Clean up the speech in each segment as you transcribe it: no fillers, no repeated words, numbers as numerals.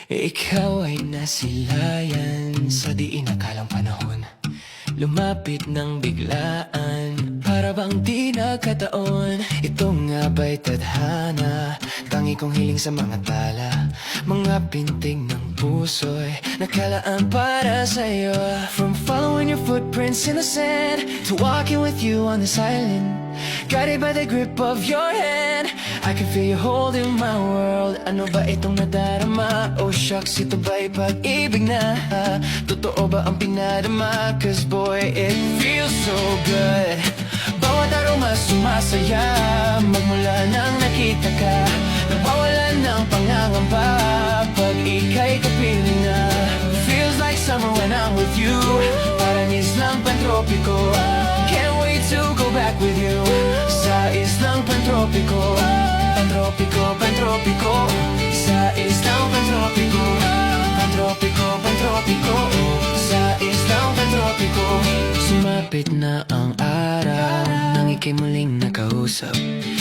Ikaw ay nasilayan sa di inakalang panahon. Lumapit ng biglaan, para bang di nagkataon. Ito nga ba'y tadhana, tangi kong hiling sa mga tala. Mga pintig ng puso'y nakalaan para sa'yo. From following your footprints in the sand to walking with you on this island, guided by the grip of your hand, I can feel you holding my world. Ano ba itong nadarama? Oh shucks, ito ba'y pag-ibig na? Totoo ba ang pinadama? Cause boy, it feels so good. Bawat aroma sumasaya, magmula nang nakita ka. Nawawalan ng pangangamba pag ika'y kapiling na. Feels like summer when I'm with you, parang islang pantropiko. Can't wait to go back with you sa islang pantropiko. Pantropiko, pantropiko, sa islang pantropiko. Pantropiko, pantropiko, sa islang pantropiko. Sumapit na ang araw nang ika'y muling nakausap.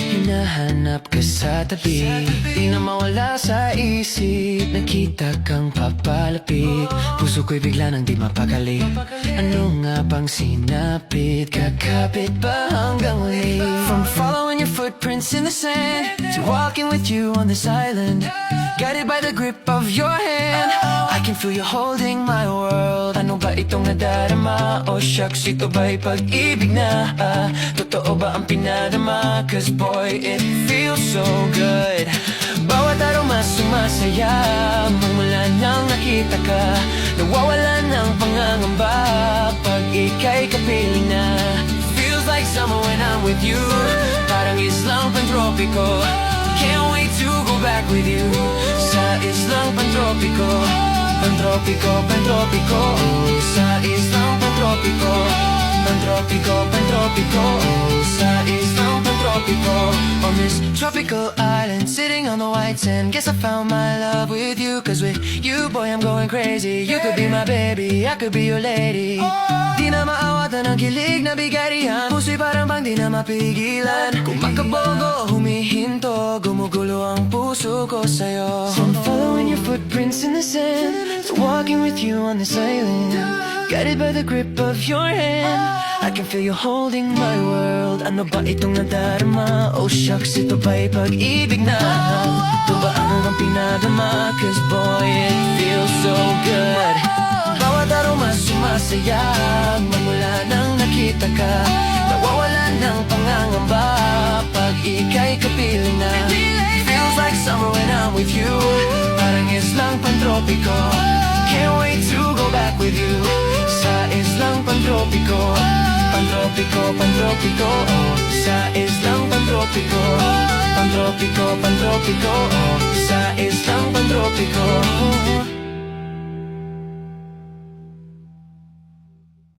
Hinahanap ka sa tabi, di na mawala sa isip. Nakita kang papalapit, puso ko'y bigla nang di mapakali. Ano nga bang sinapit, kakapit ba hanggang uli? From following your footprints in the sand to walking with you on this island, guided by the grip of your hand, I can feel you holding my world. Ano ba itong nadarama? Oh shucks, ito ba'y pag-ibig na? Totoo ba ang pinadama? Cause boy, it feels so good. Bawat aroma sumasaya, magmula nang nakita ka. Nawawala ng pangangamba pag ika'y kapiling na. Feels like summer when I'm with you, parang islang pantropiko. Can't wait to go back with you sa islang pantropiko. Pantropiko, pantropiko, sa islang pantropiko. Pantropiko, pantropiko, sa islang pantropiko. On this tropical island, sitting on the white sand, guess I found my love with you. Cause with you, boy, I'm going crazy. You could be my baby, I could be your lady. Di na maawatan ang kilig na bigarihan, puso'y parang bang di na mapigilan. Kung makabogo, humihinto, gumugulo ang puso ko sa'yo. So I'm following your footprints in the sand, so walking with you on this island, guided by the grip of your hand, I can feel you holding my world. Ano ba itong nadarama? Oh shucks, ito ba'y pag-ibig na? Ito ba ang pinadama? Cause boy, it feels so good. Bawat aroma sumasaya, magmula nang nakita ka. Nawawala ng pangangamba pag ika'y kapiling na. Feels like summer when I'm with you, parang islang pantropiko. Can't wait to go back with you sa islang pantropiko. Pantropiko, pantropiko, sa islang pantropiko. Pantropiko, pantropiko, sa islang pantropiko.